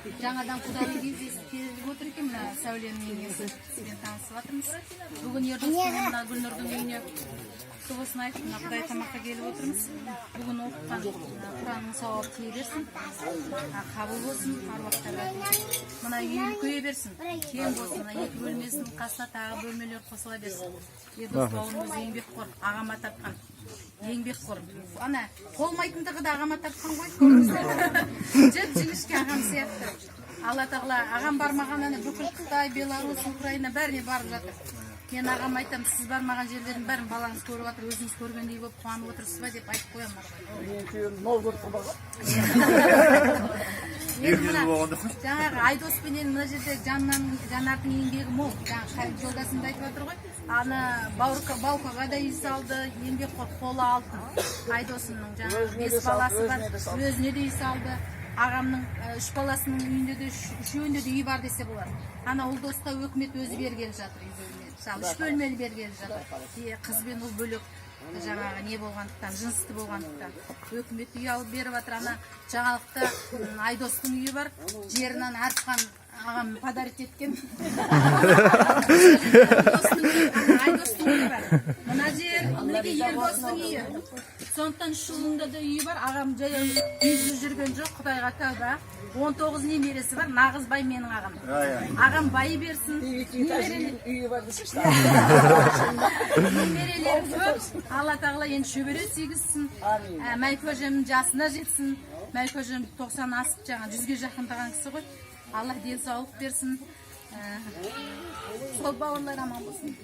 Жаңадан құдалы кездесіп отыр екен, мына Сәуленің енесі. Сізбен танысып жатырмыз. Бүгін Ердостың мына Гүлнұрдың үйіне құтты болсын айтып, мына Құдай тамаққа келіп отырмыз. Бүгін оқыған Құранның сауабы тие берсін. Қабыл болсын, аруақтарға. Мына үй үлкейе берсін. Кең болсын, мына екі бөлмесінің қасына тағы бөлмелер қосыла берсін. Ердос бауырымыз еңбекқор, ағама тартқан. Еңбекқор. Ана, қолмайтындығы да ағама тартқан ғой, көріңіздер. Жіп-жіңішке ағам сияқты. Алла тағала, ағам бармаған ана бүкіл Қытай, Беларусь, Украина бәріне барып жатыр. Мен ағам айтам, сіз бармаған жерлердің бәрін балаңыз көріп жатыр, өзіңіз көргендей болып қуанып отырсыз ба деп айтып қоямын. Мен күйеуім мол көріп қалған. Енді мына жаңағы Айдоспенен мына жерде Жанардың еңбегі мол. Жаңағы жолдасым да айтып жатыр ғой. Ана Баукаға да үй салды, еңбекқор, қолы алтын. Айдосымның жаңағы 5 баласы бар, өзіне де үй салды. Ағамның 3 баласының үйінде де, үшеуінде де үй бар десе болады. Ана Ұлдосқа өкімет өзі бергелі жатыр үй бөлмелі. Мысалы 3 бөлмелі бергелі жатыр. Қыз бен ұл бөлек жаңағы не болғандықтан, жынысты болғандықтан. Өкімет үй алып беріп жатыр. Ана жаңалықта Айдостың үйі бар, жерінен артқан ағам подарить еткен. Айдостың үйі бар. Мына жер, мінеке Ердостың үйі. Сондықтан 3 жылында да үйі бар. Ағам жай үйсіз жүрген жоқ, Құдайға тәуба. 19 немересі бар, нағыз бай менің ағам. Ағам байы берсін. Үйі бар десешті. Немерелері көп. Алла тағала енді шөбере сегізсін. Мәйкөжемнің жасына жетсін. Мәйкөжем 90 асып жаңа 100-ге жақындаған кісі ғой. Алла денсаулық берсін. Сол бауырлар аман болсын.